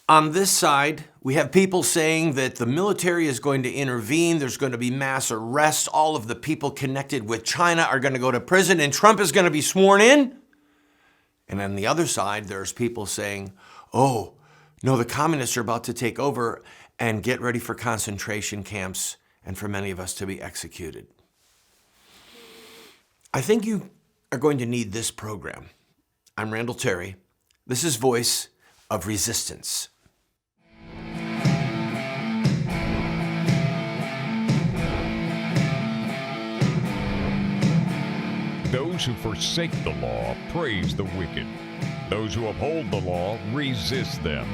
On this side, we have people saying that the military is going to intervene, there's going to be mass arrests, all of the people connected with China are going to go to prison, and Trump is going to be sworn in. And on the other side, there's people saying, oh, no, the communists are about to take over and get ready for concentration camps and for many of us to be executed. I think you are going to need this program. I'm Randall Terry. This is Voice of Resistance. Those who forsake the law praise the wicked. Those who uphold the law resist them.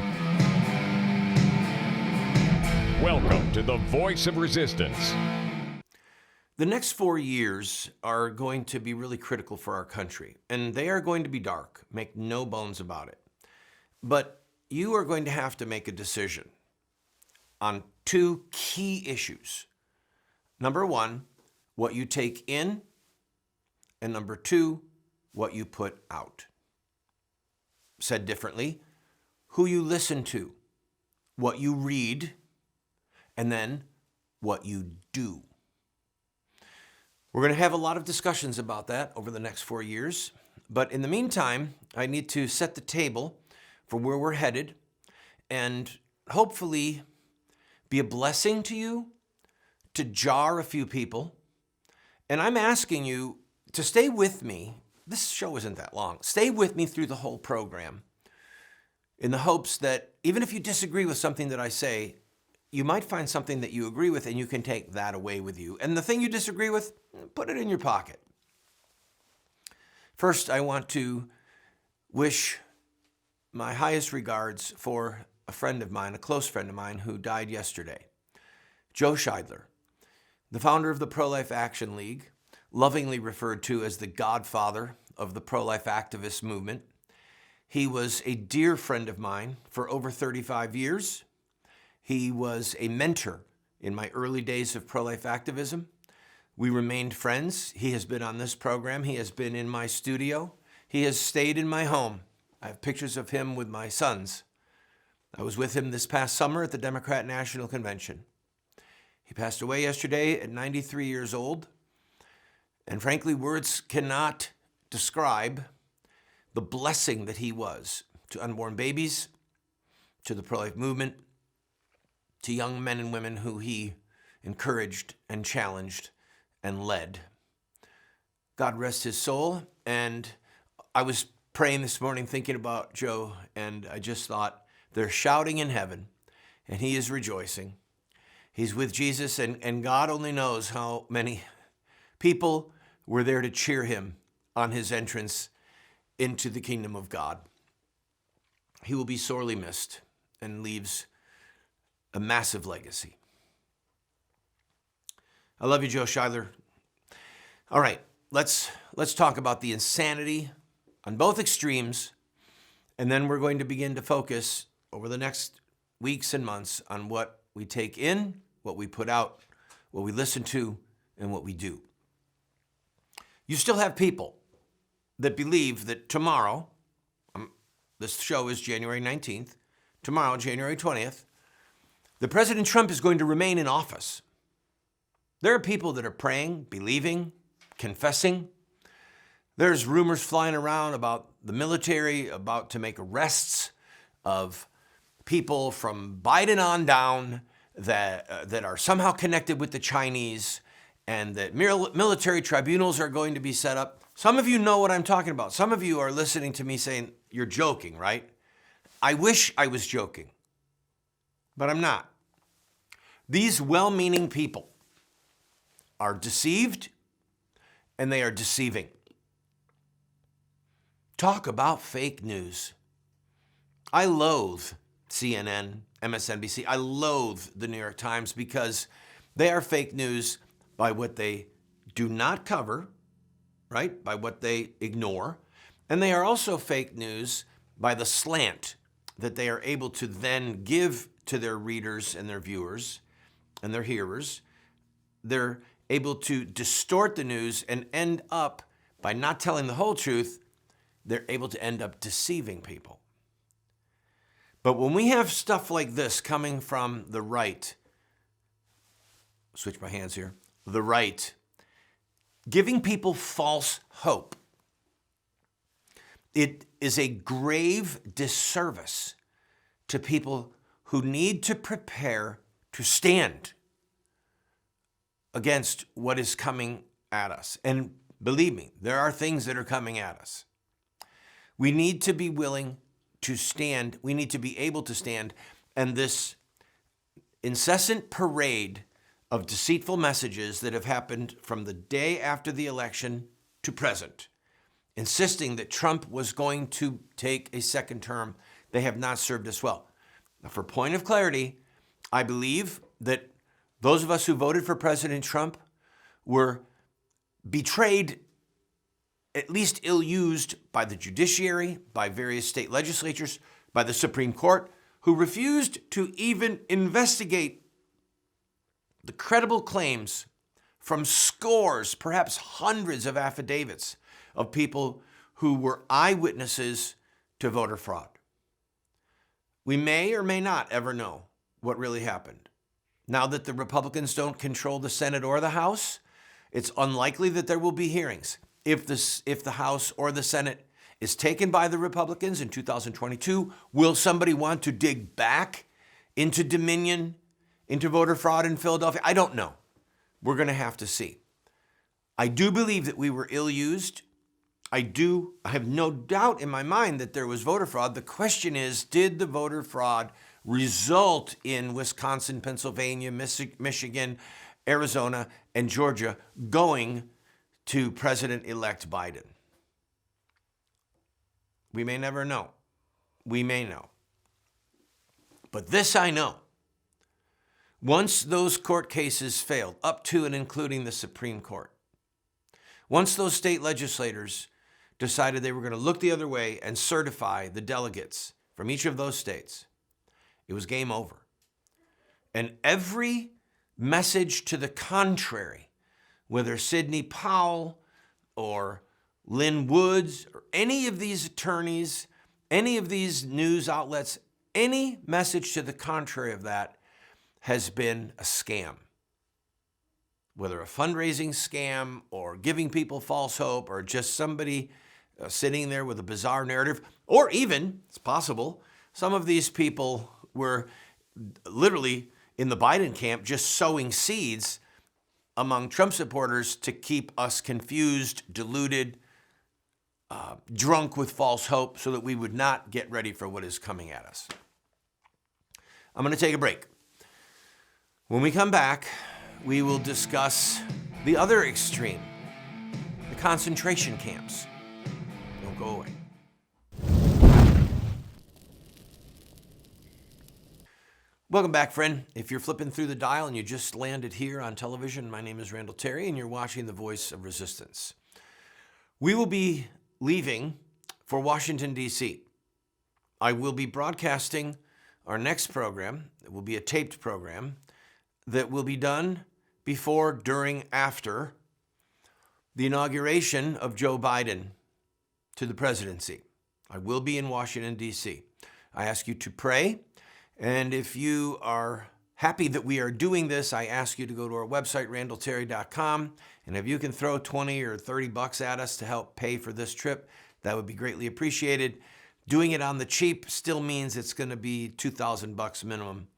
Welcome to the Voice of Resistance. The next 4 years are going to be really critical for our country, and they are going to be dark, make no bones about it. But you are going to have to make a decision on two key issues. Number one, what you take in, and number two, what you put out. Said differently, who you listen to, what you read, and then what you do. We're going to have a lot of discussions about that over the next 4 years. But in the meantime, I need to set the table for where we're headed and hopefully be a blessing to you, to jar a few people. And I'm asking you to stay with me. This show isn't that long. Stay with me through the whole program in the hopes that even if you disagree with something that I say, you might find something that you agree with and you can take that away with you. And the thing you disagree with, put it in your pocket. First, I want to wish my highest regards for a friend of mine, a close friend of mine who died yesterday, Joe Scheidler, the founder of the Pro-Life Action League, lovingly referred to as the godfather of the pro-life activist movement. He was a dear friend of mine for over 35 years. He was a mentor in my early days of pro-life activism. We remained friends. He has been on this program. He has been in my studio. He has stayed in my home. I have pictures of him with my sons. I was with him this past summer at the Democrat National Convention. He passed away yesterday at 93 years old. And frankly, words cannot describe the blessing that he was to unborn babies, to the pro-life movement, to young men and women who he encouraged and challenged and led. God rest his soul. And I was praying this morning thinking about Joe, and I just thought, they're shouting in heaven, and he is rejoicing. He's with Jesus, and God only knows how many people were there to cheer him on his entrance into the kingdom of God. He will be sorely missed and leaves a massive legacy. I love you, Joe Scheidler. All right, let's talk about the insanity on both extremes, and then we're going to begin to focus over the next weeks and months on what we take in, what we put out, what we listen to, and what we do. You still have people that believe that tomorrow, this show is January 19th, tomorrow, January 20th, that President Trump is going to remain in office. There are people that are praying, believing, confessing. There's rumors flying around about the military about to make arrests of people from Biden on down that are somehow connected with the Chinese, and that military tribunals are going to be set up. Some of you know what I'm talking about. Some of you are listening to me saying, you're joking, right? I wish I was joking, but I'm not. These well-meaning people are deceived, and they are deceiving. Talk about fake news. I loathe CNN, MSNBC. I loathe the New York Times because they are fake news by what they do not cover, right? By what they ignore. And they are also fake news by the slant that they are able to then give to their readers and their viewers and their hearers. They're able to distort the news and end up, by not telling the whole truth, they're able to end up deceiving people. But when we have stuff like this coming from the right, switch my hands here, the right, giving people false hope, it is a grave disservice to people who need to prepare to stand against what is coming at us. And believe me, there are things that are coming at us. We need to be willing to stand. We need to be able to stand. And this incessant parade of deceitful messages that have happened from the day after the election to present, insisting that Trump was going to take a second term, they have not served us well. Now, for point of clarity, I believe that those of us who voted for President Trump were betrayed, at least ill-used, by the judiciary, by various state legislatures, by the Supreme Court, who refused to even investigate the credible claims from scores, perhaps hundreds of affidavits of people who were eyewitnesses to voter fraud. We may or may not ever know what really happened. Now that the Republicans don't control the Senate or the House, it's unlikely that there will be hearings. If the House or the Senate is taken by the Republicans in 2022, will somebody want to dig back into Dominion, into voter fraud in Philadelphia? I don't know. We're going to have to see. I do believe that we were ill-used. I have no doubt in my mind that there was voter fraud. The question is, did the voter fraud result in Wisconsin, Pennsylvania, Michigan, Arizona, and Georgia going to President-elect Biden? We may never know. We may know. But this I know. Once those court cases failed, up to and including the Supreme Court, once those state legislators decided they were going to look the other way and certify the delegates from each of those states, it was game over. And every message to the contrary, whether Sidney Powell or Lynn Woods or any of these attorneys, any of these news outlets, any message to the contrary of that has been a scam. Whether a fundraising scam or giving people false hope or just somebody sitting there with a bizarre narrative, or even, it's possible, some of these people were literally in the Biden camp just sowing seeds among Trump supporters to keep us confused, deluded, drunk with false hope so that we would not get ready for what is coming at us. I'm going to take a break. When we come back, we will discuss the other extreme, the concentration camps. Don't go away. Welcome back, friend. If you're flipping through the dial and you just landed here on television, my name is Randall Terry, and you're watching The Voice of Resistance. We will be leaving for Washington, D.C. I will be broadcasting our next program. It will be a taped program that will be done before, during, after the inauguration of Joe Biden to the presidency. I will be in Washington, D.C. I ask you to pray. And if you are happy that we are doing this, I ask you to go to our website, randallterry.com. And if you can throw 20 or 30 bucks at us to help pay for this trip, that would be greatly appreciated. Doing it on the cheap still means it's going to be $2,000 minimum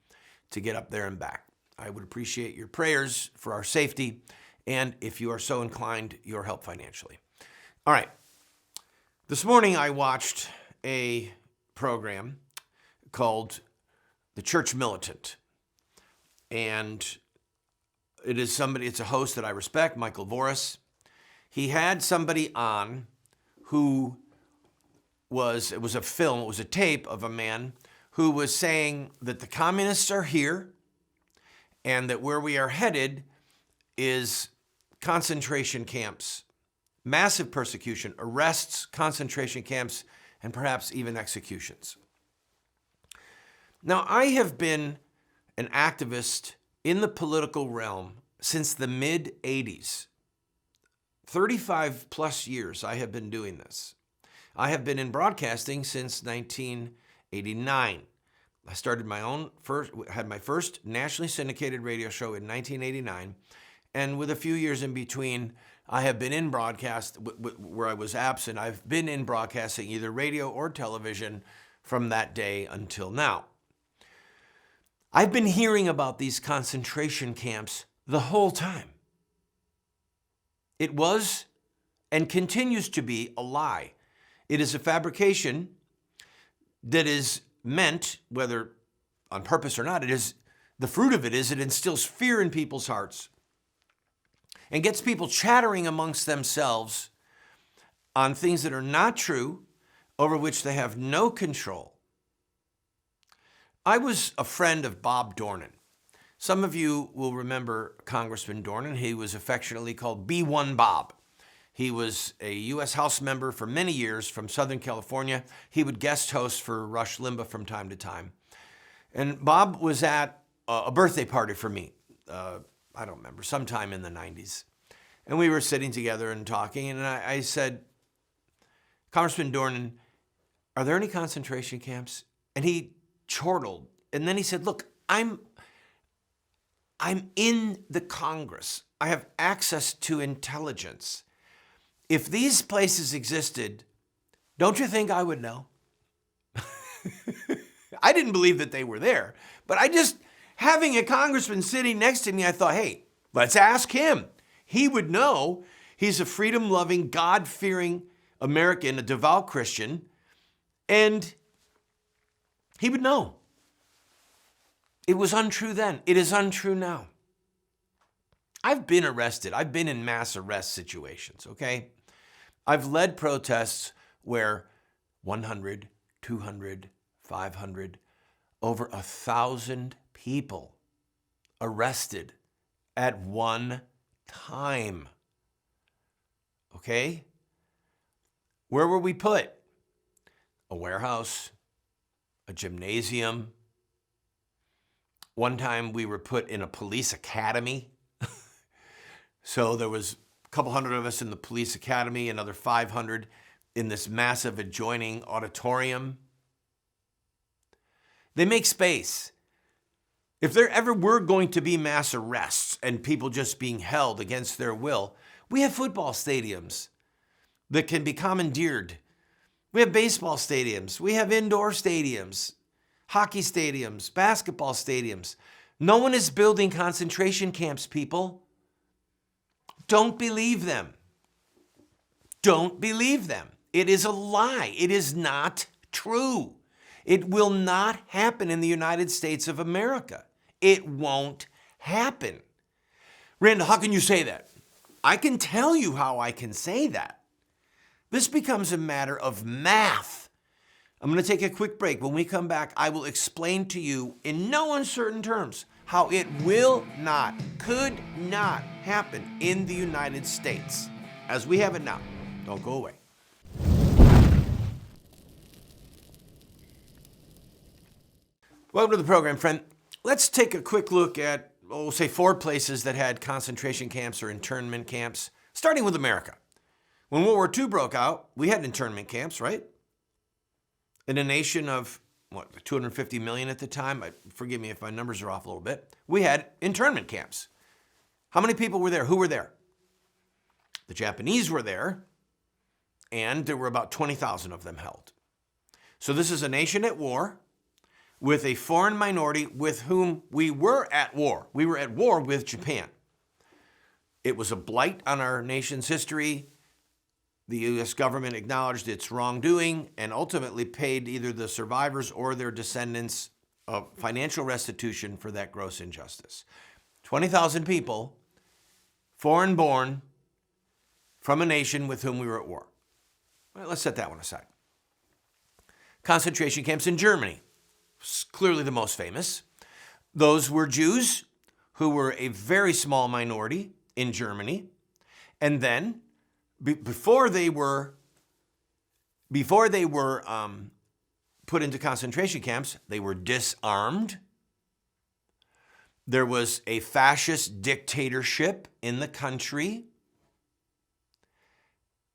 to get up there and back. I would appreciate your prayers for our safety, and if you are so inclined, your help financially. All right. This morning I watched a program called The Church Militant, and it's a host that I respect, Michael Voris. He had somebody on who it was a tape of a man who was saying that the communists are here and that where we are headed is concentration camps, massive persecution, arrests, concentration camps, and perhaps even executions. Now, I have been an activist in the political realm since the mid-'80s. 35 plus years I have been doing this. I have been in broadcasting since 1989. I had my first nationally syndicated radio show in 1989. And with a few years in between, I have been in broadcast where I was absent. I've been in broadcasting, either radio or television, from that day until now. I've been hearing about these concentration camps the whole time. It was and continues to be a lie. It is a fabrication that is meant, whether on purpose or not, the fruit of it is it instills fear in people's hearts and gets people chattering amongst themselves on things that are not true, over which they have no control. I was a friend of Bob Dornan. Some of you will remember Congressman Dornan. He was affectionately called B1 Bob. He was a U.S. House member for many years from Southern California. He would guest host for Rush Limbaugh from time to time. And Bob was at a birthday party for me. I don't remember, sometime in the 90s. And we were sitting together and talking, and I said, Congressman Dornan, are there any concentration camps? And he chortled. And then he said, look, I'm in the Congress. I have access to intelligence. If these places existed, don't you think I would know? I didn't believe that they were there, but having a congressman sitting next to me, I thought, hey, let's ask him. He would know. He's a freedom-loving, God-fearing American, a devout Christian, and he would know. It was untrue then. It is untrue now. I've been arrested. I've been in mass arrest situations, okay? I've led protests where 100, 200, 500, over 1,000 people arrested at one time. Okay? Where were we put? A warehouse, a gymnasium. One time we were put in a police academy. So there was a couple hundred of us in the police academy, another 500 in this massive adjoining auditorium. They make space. If there ever were going to be mass arrests and people just being held against their will, we have football stadiums that can be commandeered. We have baseball stadiums. We have indoor stadiums, hockey stadiums, basketball stadiums. No one is building concentration camps, people. Don't believe them. Don't believe them. It is a lie. It is not true. It will not happen in the United States of America. It won't happen. Randall, how can you say that? I can tell you how I can say that. This becomes a matter of math. I'm going to take a quick break. When we come back, I will explain to you in no uncertain terms how it will not, could not happen in the United States as we have it now. Don't go away. Welcome to the program, friend. Let's take a quick look at, we'll say 4 places that had concentration camps or internment camps, starting with America. When World War II broke out, we had internment camps, right? In a nation of, 250 million at the time? Forgive me if my numbers are off a little bit. We had internment camps. How many people were there? Who were there? The Japanese were there, and there were about 20,000 of them held. So this is a nation at war with a foreign minority with whom we were at war. We were at war with Japan. It was a blight on our nation's history. The U.S. government acknowledged its wrongdoing and ultimately paid either the survivors or their descendants financial restitution for that gross injustice. 20,000 people, foreign-born, from a nation with whom we were at war. Well, let's set that one aside. Concentration camps in Germany, clearly the most famous. Those were Jews who were a very small minority in Germany, and then before they were put into concentration camps, they were disarmed. There was a fascist dictatorship in the country,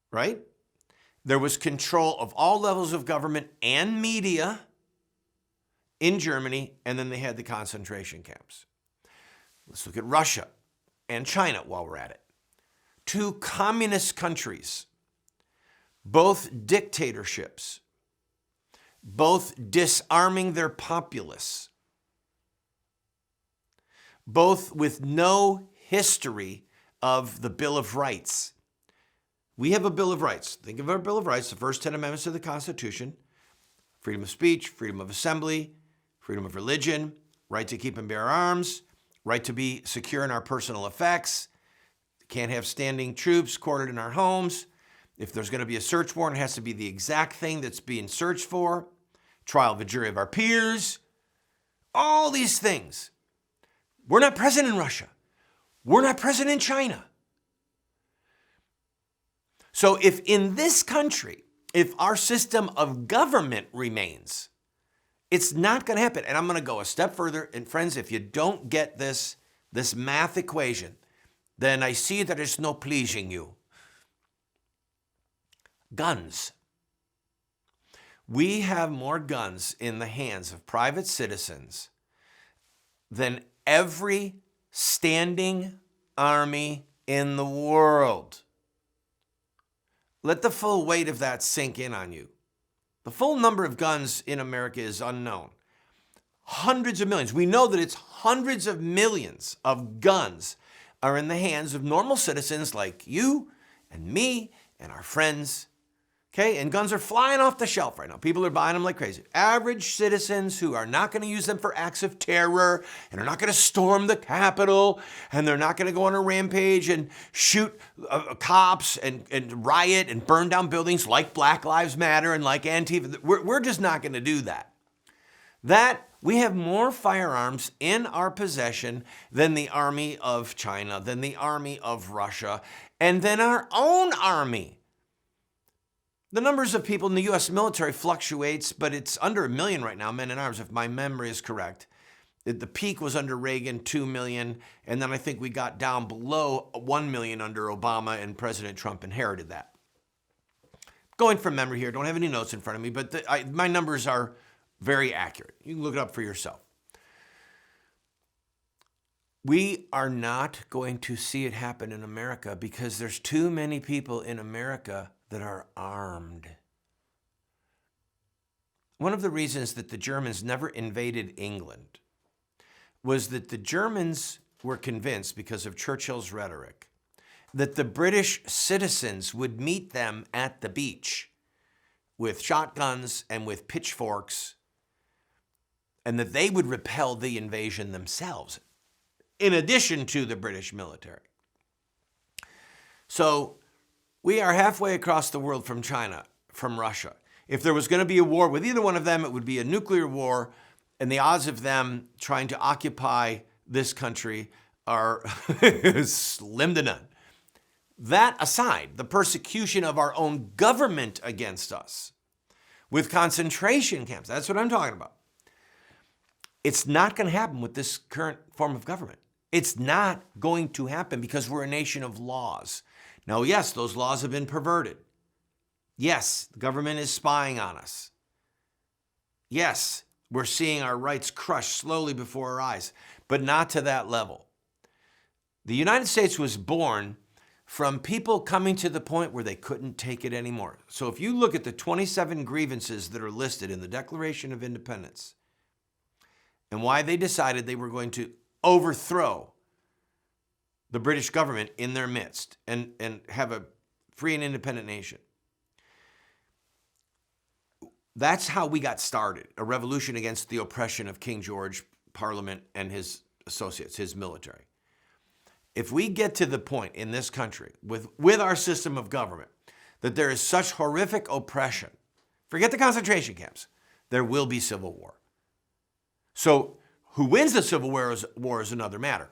right? There was control of all levels of government and media, in Germany, and then they had the concentration camps. Let's look at Russia and China while we're at it. Two communist countries, both dictatorships, both disarming their populace, both with no history of the Bill of Rights. We have a Bill of Rights. Think of our Bill of Rights, the first 10 amendments of the Constitution: freedom of speech, freedom of assembly, freedom of religion, right to keep and bear arms, right to be secure in our personal effects, can't have standing troops quartered in our homes. If there's going to be a search warrant, it has to be the exact thing that's being searched for. Trial of a jury of our peers. All these things. We're not present in Russia. We're not present in China. So if in this country, if our system of government remains, it's not going to happen. And I'm going to go a step further. And friends, if you don't get this math equation, then I see that it's no pleasing you. Guns. We have more guns in the hands of private citizens than every standing army in the world. Let the full weight of that sink in on you. The full number of guns in America is unknown. Hundreds of millions. We know that it's hundreds of millions of guns are in the hands of normal citizens like you and me and our friends. Okay, and guns are flying off the shelf right now. People are buying them like crazy. Average citizens who are not going to use them for acts of terror and are not going to storm the Capitol and they're not going to go on a rampage and shoot cops and riot and burn down buildings like Black Lives Matter and like Antifa. We're just not going to do that. We have more firearms in our possession than the army of China, than the army of Russia, and than our own army. The numbers of people in the U.S. military fluctuates, but it's under 1 million right now, men in arms, if my memory is correct. The peak was under Reagan, 2 million, and then I think we got down below 1 million under Obama, and President Trump inherited that. Going from memory here, don't have any notes in front of me, but my numbers are very accurate. You can look it up for yourself. We are not going to see it happen in America because there's too many people in America that are armed. One of the reasons that the Germans never invaded England was that the Germans were convinced, because of Churchill's rhetoric, that the British citizens would meet them at the beach with shotguns and with pitchforks, and that they would repel the invasion themselves, in addition to the British military. So we are halfway across the world from China, from Russia. If there was going to be a war with either one of them, it would be a nuclear war, and the odds of them trying to occupy this country are slim to none. That aside, the persecution of our own government against us with concentration camps, that's what I'm talking about. It's not going to happen with this current form of government. It's not going to happen because we're a nation of laws. Now, yes, those laws have been perverted. Yes, the government is spying on us. Yes, we're seeing our rights crushed slowly before our eyes, but not to that level. The United States was born from people coming to the point where they couldn't take it anymore. So if you look at the 27 grievances that are listed in the Declaration of Independence and why they decided they were going to overthrow the British government in their midst and have a free and independent nation. That's how we got started, a revolution against the oppression of King George, Parliament, and his associates, his military. If we get to the point in this country with our system of government that there is such horrific oppression, forget the concentration camps, there will be civil war. So who wins the civil war is another matter.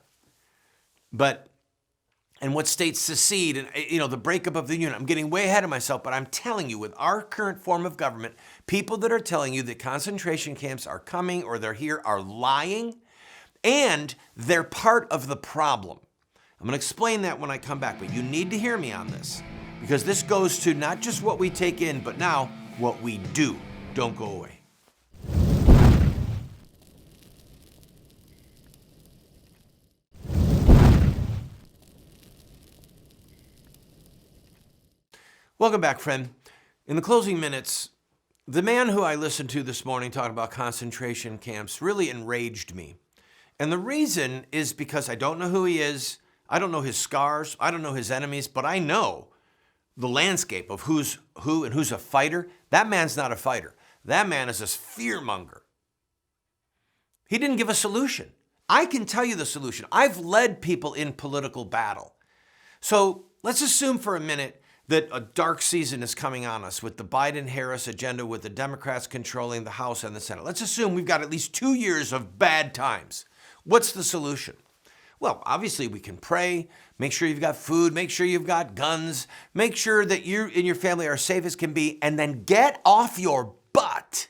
And what states secede and, the breakup of the union. I'm getting way ahead of myself, but I'm telling you, with our current form of government, people that are telling you that concentration camps are coming or they're here are lying, and they're part of the problem. I'm going to explain that when I come back, but you need to hear me on this, because this goes to not just what we take in, but now what we do. Don't go away. Welcome back, friend. In the closing minutes, the man who I listened to this morning talking about concentration camps really enraged me. And the reason is because I don't know who he is, I don't know his scars, I don't know his enemies, but I know the landscape of who's who and who's a fighter. That man's not a fighter. That man is a fearmonger. He didn't give a solution. I can tell you the solution. I've led people in political battle. So let's assume for a minute that a dark season is coming on us with the Biden-Harris agenda, with the Democrats controlling the House and the Senate. Let's assume we've got at least 2 years of bad times. What's the solution? Well, obviously we can pray, make sure you've got food, make sure you've got guns, make sure that you and your family are safe as can be, and then get off your butt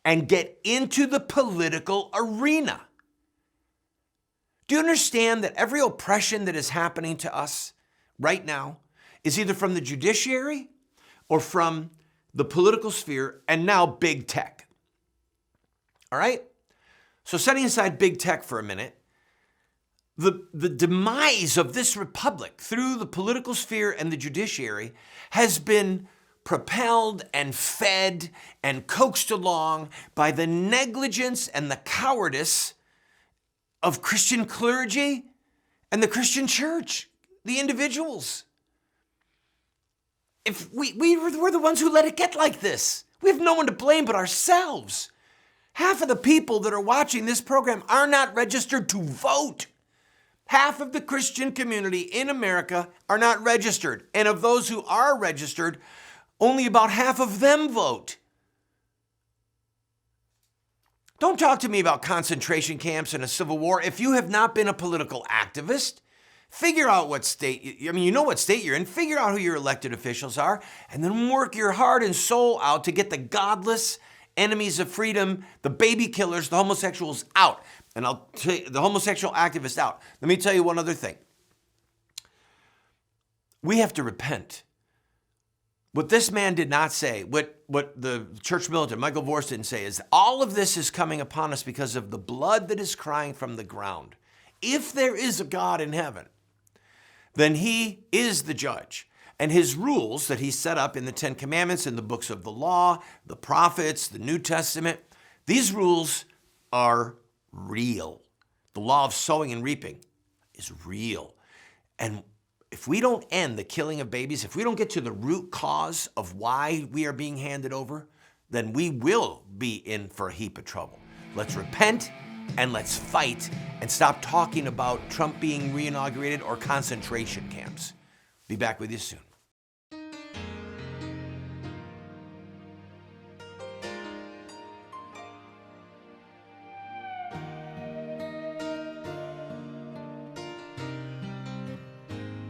and get into the political arena. Do you understand that every oppression that is happening to us right now is either from the judiciary or from the political sphere and now big tech? All right? So setting aside big tech for a minute, the demise of this republic through the political sphere and the judiciary has been propelled and fed and coaxed along by the negligence and the cowardice of Christian clergy and the Christian church, the individuals. If we're the ones who let it get like this. We have no one to blame but ourselves. Half of the people that are watching this program are not registered to vote. Half of the Christian community in America are not registered. And of those who are registered, only about half of them vote. Don't talk to me about concentration camps and a civil war. If you have not been a political activist, figure out what state, you know what state you're in, figure out who your elected officials are, and then work your heart and soul out to get the godless enemies of freedom, the baby killers, the homosexuals out. And I'll tell you, the homosexual activists out. Let me tell you one other thing. We have to repent. What this man did not say, what the church militant, Michael Vorse, didn't say, is all of this is coming upon us because of the blood that is crying from the ground. If there is a God in heaven, then he is the judge. And his rules that he set up in the 10 Commandments, in the books of the law, the prophets, the New Testament, these rules are real. The law of sowing and reaping is real. And if we don't end the killing of babies, if we don't get to the root cause of why we are being handed over, then we will be in for a heap of trouble. Let's repent and let's fight and stop talking about Trump being reinaugurated or concentration camps. Be back with you soon.